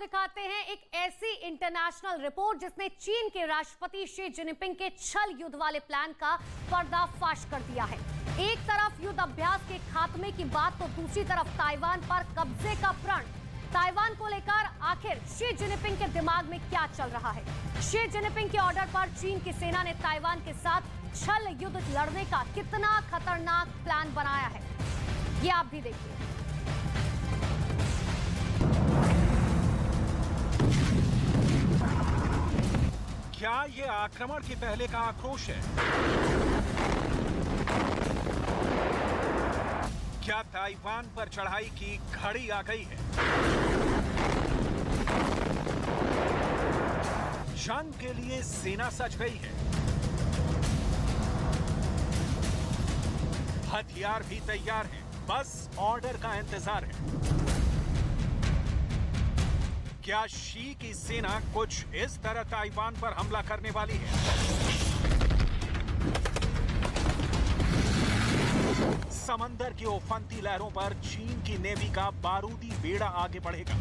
दिखाते हैं एक ऐसी इंटरनेशनल रिपोर्ट जिसने चीन के राष्ट्रपति शी जिनपिंग के छल युद्ध वाले प्लान का पर्दाफाश कर दिया है। एक तरफ युद्ध अभ्यास के खात्मे की बात तो दूसरी तरफ ताइवान पर कब्जे का प्रण। ताइवान को लेकर आखिर शी जिनपिंग के दिमाग में क्या चल रहा है? शी जिनपिंग के ऑर्डर पर चीन की सेना ने ताइवान के साथ छल युद्ध लड़ने का कितना खतरनाक प्लान बनाया है, ये आप भी देखिए। क्या ये आक्रमण के पहले का आक्रोश है? क्या ताइवान पर चढ़ाई की घड़ी आ गई है? जंग के लिए सेना सज गई है, हथियार भी तैयार हैं, बस ऑर्डर का इंतजार है। क्या शी की सेना कुछ इस तरह ताइवान पर हमला करने वाली है? समंदर की उफनती लहरों पर चीन की नेवी का बारूदी बेड़ा आगे बढ़ेगा।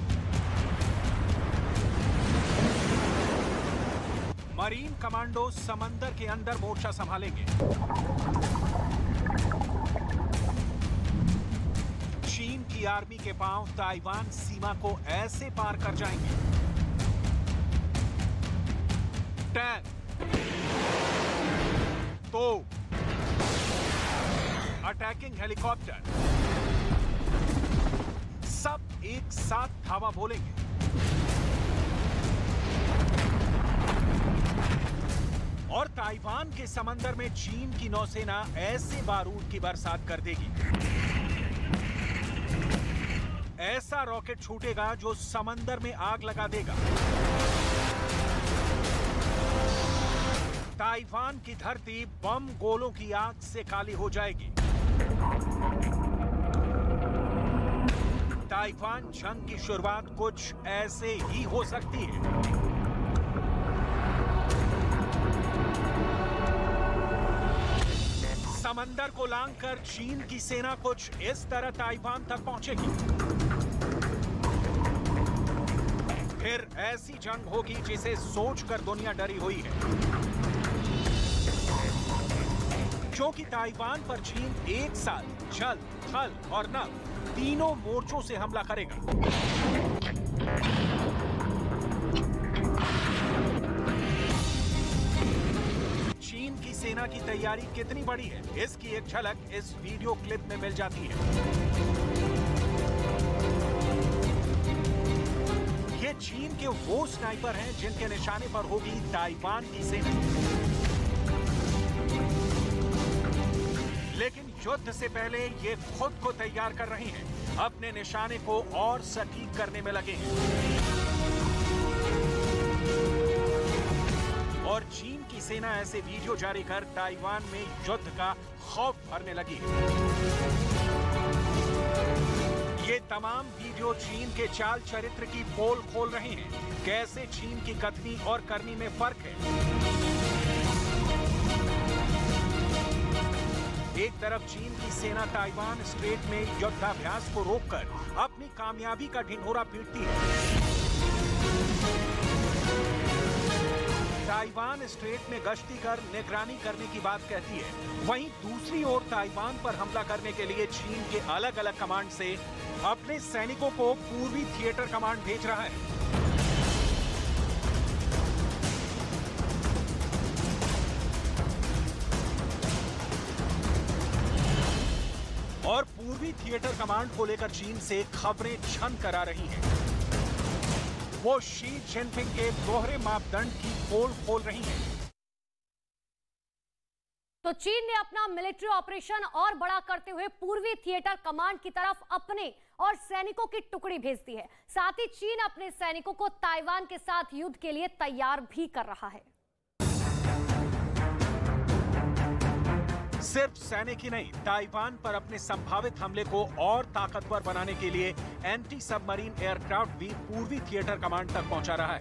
मरीन कमांडो समंदर के अंदर मोर्चा संभालेंगे। चीन की आर्मी के पांव ताइवान सीमा को ऐसे पार कर जाएंगे। टैंक, तोप, अटैकिंग हेलीकॉप्टर सब एक साथ धावा बोलेंगे। और ताइवान के समंदर में चीन की नौसेना ऐसे बारूद की बरसात कर देगी, ऐसा रॉकेट छूटेगा जो समंदर में आग लगा देगा। ताइवान की धरती बम गोलों की आग से काली हो जाएगी। ताइवान जंग की शुरुआत कुछ ऐसे ही हो सकती है। समंदर को लांघकर चीन की सेना कुछ इस तरह ताइवान तक पहुंचेगी। फिर ऐसी जंग होगी जिसे सोचकर दुनिया डरी हुई है, क्योंकि ताइवान पर चीन एक साथ जल, थल और नभ तीनों मोर्चों से हमला करेगा। चीन की सेना की तैयारी कितनी बड़ी है, इसकी एक झलक इस वीडियो क्लिप में मिल जाती है। ये चीन के वो स्नाइपर हैं जिनके निशाने पर होगी ताइवान की सेना। लेकिन युद्ध से पहले ये खुद को तैयार कर रहे हैं, अपने निशाने को और सटीक करने में लगे हैं। और चीन की सेना ऐसे वीडियो जारी कर ताइवान में युद्ध का खौफ भरने लगी है। ये तमाम वीडियो चीन के चाल चरित्र की पोल खोल रहे हैं, कैसे चीन की कथनी और करनी में फर्क है। एक तरफ चीन की सेना ताइवान स्ट्रेट में युद्धाभ्यास को रोककर अपनी कामयाबी का ढिंढोरा पीटती है। ताइवान स्ट्रेट में गश्ती कर निगरानी करने की बात कहती है, वहीं दूसरी ओर ताइवान पर हमला करने के लिए चीन के अलग अलग कमांड से अपने सैनिकों को पूर्वी थिएटर कमांड भेज रहा है। और पूर्वी थिएटर कमांड को लेकर चीन से खबरें छन करा रही हैं। वो शी जिनपिंग के दोहरे मापदंड की पोल खोल रही हैं। तो चीन ने अपना मिलिट्री ऑपरेशन और बड़ा करते हुए पूर्वी थिएटर कमांड की तरफ अपने और सैनिकों की टुकड़ी भेज दी है। साथ ही चीन अपने सैनिकों को ताइवान के साथ युद्ध के लिए तैयार भी कर रहा है। सिर्फ सैनिक ही नहीं, ताइवान पर अपने संभावित हमले को और ताकतवर बनाने के लिए एंटी सबमरीन एयरक्राफ्ट भी पूर्वी थिएटर कमांड तक पहुंचा रहा है।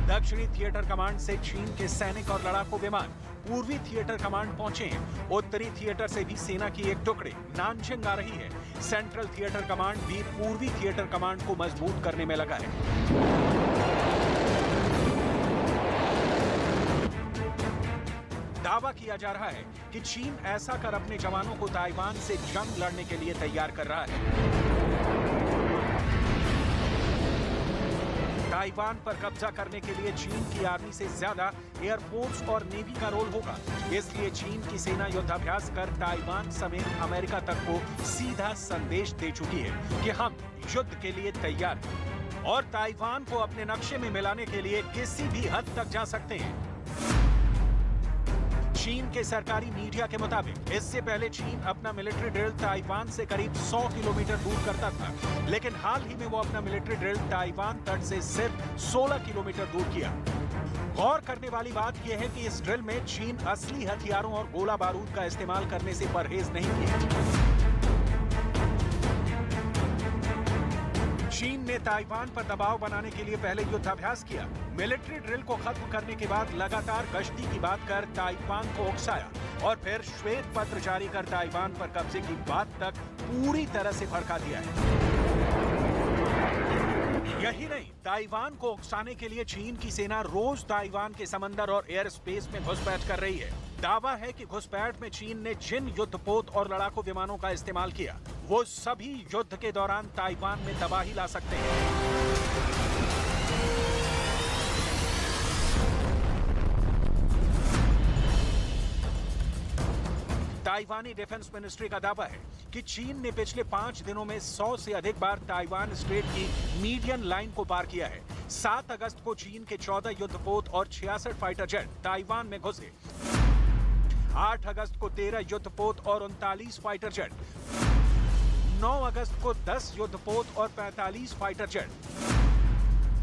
दक्षिणी थिएटर कमांड से चीन के सैनिक और लड़ाकू विमान पूर्वी थिएटर कमांड पहुंचे हैं। उत्तरी थिएटर से भी सेना की एक टुकड़ी नानजिंग आ रही है। सेंट्रल थिएटर कमांड भी पूर्वी थिएटर कमांड को मजबूत करने में लगा है। दावा किया जा रहा है कि चीन ऐसा कर अपने जवानों को ताइवान से जंग लड़ने के लिए तैयार कर रहा है। ताइवान पर कब्जा करने के लिए चीन की आर्मी से ज्यादा एयरफोर्स और नेवी का रोल होगा। इसलिए चीन की सेना युद्धाभ्यास कर ताइवान समेत अमेरिका तक को सीधा संदेश दे चुकी है कि हम युद्ध के लिए तैयार हैं और ताइवान को अपने नक्शे में मिलाने के लिए किसी भी हद तक जा सकते हैं। चीन के सरकारी मीडिया के मुताबिक इससे पहले चीन अपना मिलिट्री ड्रिल ताइवान से करीब 100 किलोमीटर दूर करता था, लेकिन हाल ही में वो अपना मिलिट्री ड्रिल ताइवान तट से सिर्फ 16 किलोमीटर दूर किया। गौर करने वाली बात यह है कि इस ड्रिल में चीन असली हथियारों और गोला बारूद का इस्तेमाल करने से परहेज नहीं किया। चीन ने ताइवान पर दबाव बनाने के लिए पहले युद्धाभ्यास किया, मिलिट्री ड्रिल को खत्म करने के बाद लगातार गश्ती की बात कर ताइवान को उकसाया और फिर श्वेत पत्र जारी कर ताइवान पर कब्जे की बात तक पूरी तरह से भड़का दिया है। यही नहीं, ताइवान को उकसाने के लिए चीन की सेना रोज ताइवान के समंदर और एयर स्पेस में घुसपैठ कर रही है। दावा है कि घुसपैठ में चीन ने जिन युद्धपोत और लड़ाकू विमानों का इस्तेमाल किया, वो सभी युद्ध के दौरान ताइवान में तबाही ला सकते हैं। ताइवानी डिफेंस मिनिस्ट्री का दावा है कि चीन ने पिछले 5 दिनों में 100 से अधिक बार ताइवान स्ट्रेट की मीडियन लाइन को पार किया है। 7 अगस्त को चीन के 14 युद्धपोत और 66 फाइटर जेट ताइवान में घुसे। 8 अगस्त को 13 युद्धपोत और 39 फाइटर जेट। 9 अगस्त को 10 युद्धपोत और 45 फाइटर जेट।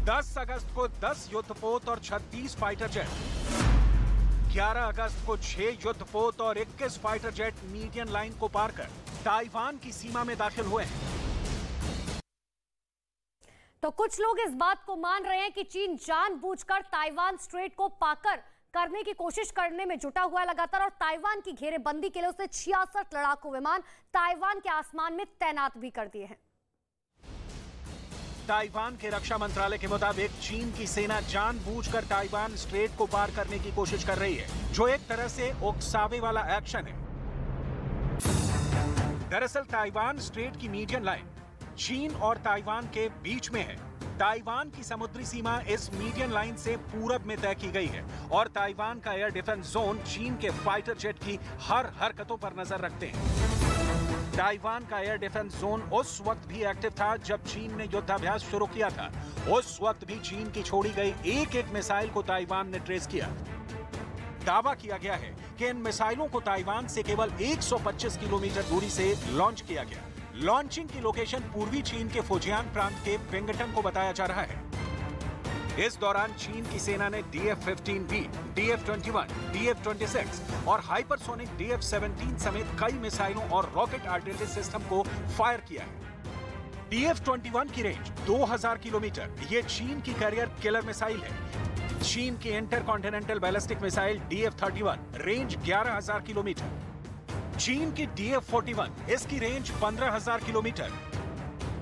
10 अगस्त को 10 युद्धपोत और 36 फाइटर जेट। 11 अगस्त को 6 युद्धपोत और 21 फाइटर जेट मीडियन लाइन को पार कर ताइवान की सीमा में दाखिल हुए हैं। तो कुछ लोग इस बात को मान रहे हैं कि चीन जानबूझकर ताइवान स्ट्रेट को पाकर करने की कोशिश करने में जुटा हुआ है लगातार, और ताइवान की घेरेबंदी के लिए उसने 66 लड़ाकू विमान ताइवान के आसमान में तैनात भी कर दिए हैं। ताइवान के रक्षा मंत्रालय के मुताबिक चीन की सेना जानबूझकर ताइवान स्ट्रेट को पार करने की कोशिश कर रही है, जो एक तरह से उकसावे वाला एक्शन है। दरअसल ताइवान स्ट्रेट की मीडियन लाइन चीन और ताइवान के बीच में है। ताइवान की समुद्री सीमा इस मीडियन लाइन से पूरब में तय की गई है और ताइवान का एयर डिफेंस जोन चीन के फाइटर जेट की हर हरकतों पर नजर रखते हैं। ताइवान का एयर डिफेंस जोन उस वक्त भी एक्टिव था जब चीन ने युद्धाभ्यास शुरू किया था। उस वक्त भी चीन की छोड़ी गई एक मिसाइल को ताइवान ने ट्रेस किया। दावा किया गया है कि इन मिसाइलों को ताइवान से केवल 125 किलोमीटर दूरी से लॉन्च किया गया। लॉन्चिंग की लोकेशन पूर्वी चीन के फुजियान प्रांत के पिंगटन को बताया जा रहा है। इस दौरान चीन की सेना ने DF-15B, DF-21, DF-26 और हाइपरसोनिक DF-17 समेत कई मिसाइलों और रॉकेट आर्टिलरी सिस्टम को फायर किया है। DF-21 की रेंज 2000 किलोमीटर, ये चीन की कैरियर किलर मिसाइल है। चीन की intercontinental ballistic missile DF-31 range 11000 kilometre. चीन की DF-41 इसकी रेंज 15000 किलोमीटर।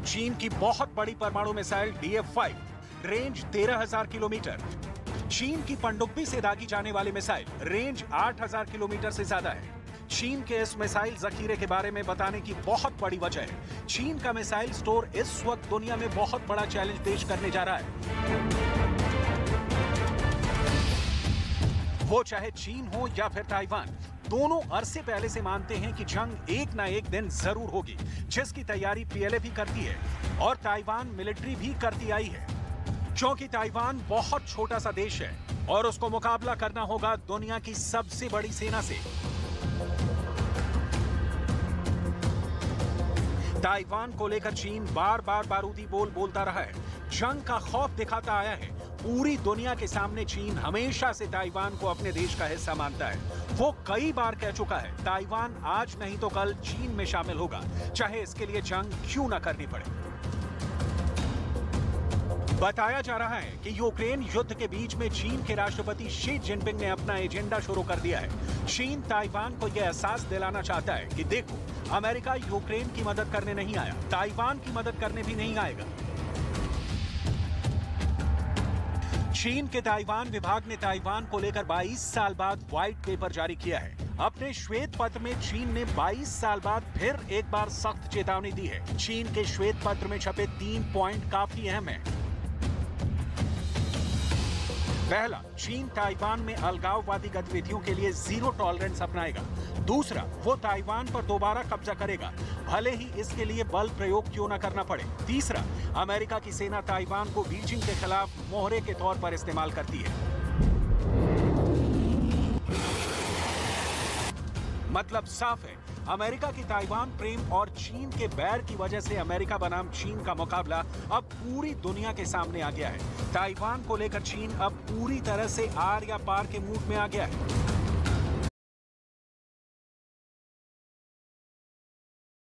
चीन की बहुत बड़ी परमाणु मिसाइल DF-5 रेंज 13000 किलोमीटर। चीन की पनडुब्बी से दागी जाने वाली मिसाइल रेंज 8000 किलोमीटर से ज्यादा है। चीन के इस मिसाइल जखीरे के बारे में बताने की बहुत बड़ी वजह है। चीन का मिसाइल स्टोर इस वक्त दुनिया में बहुत बड़ा चैलेंज पेश करने जा रहा है। वो चाहे चीन हो या फिर ताइवान, दोनों अरसे पहले से मानते हैं कि जंग एक ना एक दिन जरूर होगी, जिसकी तैयारी PLA भी करती है और ताइवान मिलिट्री भी करती आई है। क्योंकि ताइवान बहुत छोटा सा देश है और उसको मुकाबला करना होगा दुनिया की सबसे बड़ी सेना से। ताइवान को लेकर चीन बार बार बारूदी बोल बोलता रहा है, जंग का खौफ दिखाता आया है। पूरी दुनिया के सामने चीन हमेशा से ताइवान को अपने देश का हिस्सा मानता है। वो कई बार कह चुका है, ताइवान आज नहीं तो कल चीन में शामिल होगा, चाहे इसके लिए जंग क्यों ना करनी पड़े। बताया जा रहा है कि यूक्रेन युद्ध के बीच में चीन के राष्ट्रपति शी जिनपिंग ने अपना एजेंडा शुरू कर दिया है। चीन ताइवान को यह एहसास दिलाना चाहता है कि देखो, अमेरिका यूक्रेन की मदद करने नहीं आया, ताइवान की मदद करने भी नहीं आएगा। चीन के ताइवान विभाग ने ताइवान को लेकर 22 साल बाद व्हाइट पेपर जारी किया है। अपने श्वेत पत्र में चीन ने 22 साल बाद फिर एक बार सख्त चेतावनी दी है। चीन के श्वेत पत्र में छपे 3 पॉइंट काफी अहम हैं। पहला, चीन ताइवान में अलगाववादी गतिविधियों के लिए जीरो टॉलरेंस अपनाएगा। दूसरा, वो ताइवान पर दोबारा कब्जा करेगा, भले ही इसके लिए बल प्रयोग क्यों न करना पड़े। तीसरा, अमेरिका की सेना ताइवान को बीजिंग के खिलाफ मोहरे के तौर पर इस्तेमाल करती है। मतलब साफ है, अमेरिका की ताइवान प्रेम और चीन के बैर की वजह से अमेरिका बनाम चीन का मुकाबला अब पूरी दुनिया के सामने आ गया है। ताइवान को लेकर चीन अब पूरी तरह से आर या पार के मूड में आ गया है।